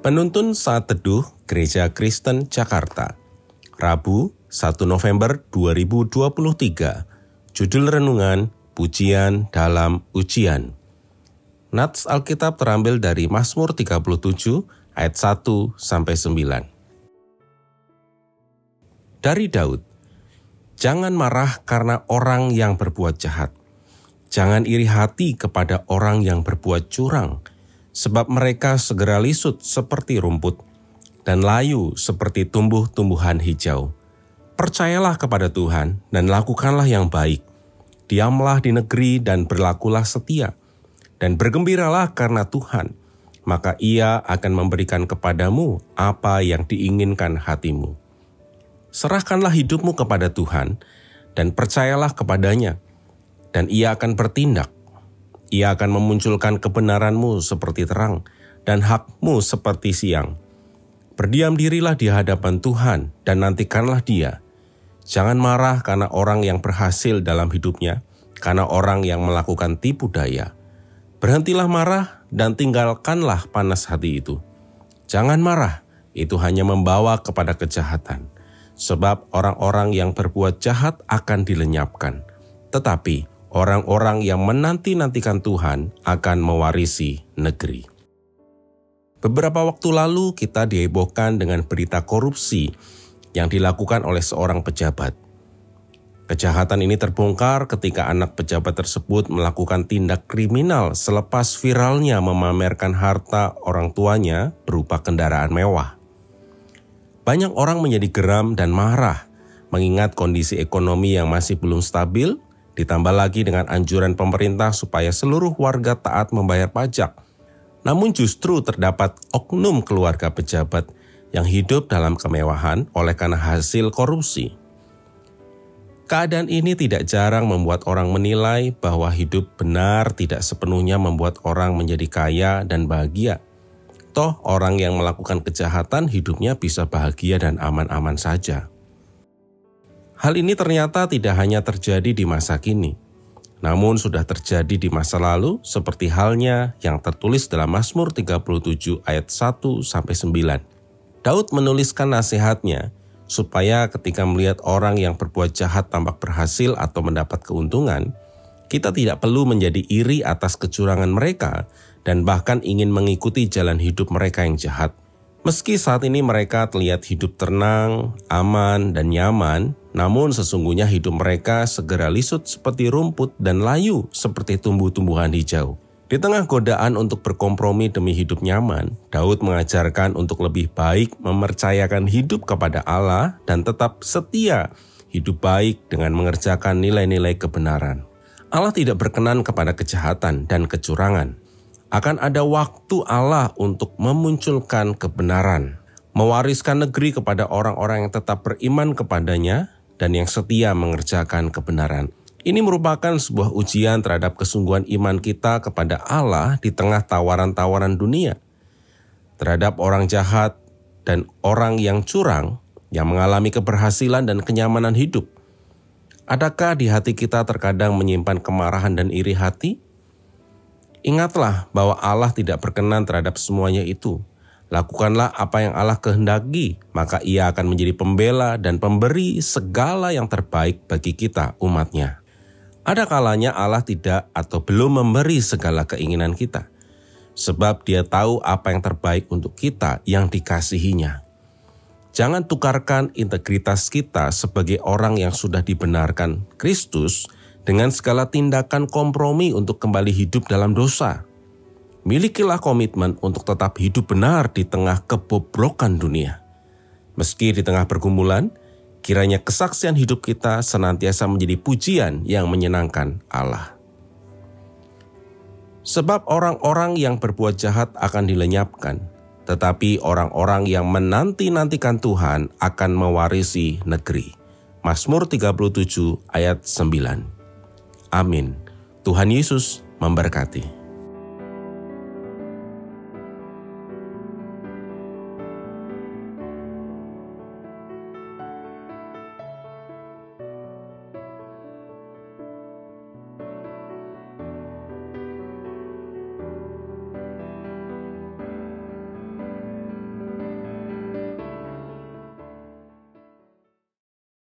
Penuntun Saat Teduh Gereja Kristen Jakarta, Rabu 1 November 2023. Judul renungan, Pujian dalam Ujian. Nats Alkitab terambil dari Mazmur 37 ayat 1-9. Dari Daud, jangan marah karena orang yang berbuat jahat. Jangan iri hati kepada orang yang berbuat curang, sebab mereka segera lisut seperti rumput dan layu seperti tumbuh-tumbuhan hijau. Percayalah kepada Tuhan dan lakukanlah yang baik. Diamlah di negeri dan berlakulah setia. Dan bergembiralah karena Tuhan, maka Ia akan memberikan kepadamu apa yang diinginkan hatimu. Serahkanlah hidupmu kepada Tuhan dan percayalah kepadanya, dan Ia akan bertindak. Ia akan memunculkan kebenaranmu seperti terang dan hakmu seperti siang. Berdiam dirilah di hadapan Tuhan dan nantikanlah Dia. Jangan marah karena orang yang berhasil dalam hidupnya, karena orang yang melakukan tipu daya. Berhentilah marah dan tinggalkanlah panas hati itu. Jangan marah, itu hanya membawa kepada kejahatan. Sebab orang-orang yang berbuat jahat akan dilenyapkan. Tetapi orang-orang yang menanti-nantikan Tuhan akan mewarisi negeri. Beberapa waktu lalu kita dihebohkan dengan berita korupsi yang dilakukan oleh seorang pejabat. Kejahatan ini terbongkar ketika anak pejabat tersebut melakukan tindak kriminal selepas viralnya memamerkan harta orang tuanya berupa kendaraan mewah. Banyak orang menjadi geram dan marah mengingat kondisi ekonomi yang masih belum stabil, ditambah lagi dengan anjuran pemerintah supaya seluruh warga taat membayar pajak. Namun justru terdapat oknum keluarga pejabat yang hidup dalam kemewahan oleh karena hasil korupsi. Keadaan ini tidak jarang membuat orang menilai bahwa hidup benar tidak sepenuhnya membuat orang menjadi kaya dan bahagia. Toh orang yang melakukan kejahatan hidupnya bisa bahagia dan aman-aman saja. Hal ini ternyata tidak hanya terjadi di masa kini, namun sudah terjadi di masa lalu seperti halnya yang tertulis dalam Mazmur 37 ayat 1-9. Daud menuliskan nasihatnya supaya ketika melihat orang yang berbuat jahat tampak berhasil atau mendapat keuntungan, kita tidak perlu menjadi iri atas kecurangan mereka dan bahkan ingin mengikuti jalan hidup mereka yang jahat. Meski saat ini mereka terlihat hidup tenang, aman, dan nyaman, namun sesungguhnya hidup mereka segera lisut seperti rumput dan layu seperti tumbuh-tumbuhan hijau. Di tengah godaan untuk berkompromi demi hidup nyaman, Daud mengajarkan untuk lebih baik mempercayakan hidup kepada Allah dan tetap setia hidup baik dengan mengerjakan nilai-nilai kebenaran. Allah tidak berkenan kepada kejahatan dan kecurangan. Akan ada waktu Allah untuk memunculkan kebenaran, mewariskan negeri kepada orang-orang yang tetap beriman kepadanya dan yang setia mengerjakan kebenaran. Ini merupakan sebuah ujian terhadap kesungguhan iman kita kepada Allah di tengah tawaran-tawaran dunia. Terhadap orang jahat dan orang yang curang yang mengalami keberhasilan dan kenyamanan hidup. Adakah di hati kita terkadang menyimpan kemarahan dan iri hati? Ingatlah bahwa Allah tidak berkenan terhadap semuanya itu. Lakukanlah apa yang Allah kehendaki, maka Ia akan menjadi pembela dan pemberi segala yang terbaik bagi kita umat-Nya. Ada kalanya Allah tidak atau belum memberi segala keinginan kita, sebab Dia tahu apa yang terbaik untuk kita yang dikasihinya. Jangan tukarkan integritas kita sebagai orang yang sudah dibenarkan Kristus dengan segala tindakan kompromi untuk kembali hidup dalam dosa. Milikilah komitmen untuk tetap hidup benar di tengah kebobrokan dunia. Meski di tengah pergumulan, kiranya kesaksian hidup kita senantiasa menjadi pujian yang menyenangkan Allah. Sebab orang-orang yang berbuat jahat akan dilenyapkan, tetapi orang-orang yang menanti-nantikan Tuhan akan mewarisi negeri. Mazmur 37 ayat 9. Amin. Tuhan Yesus memberkati.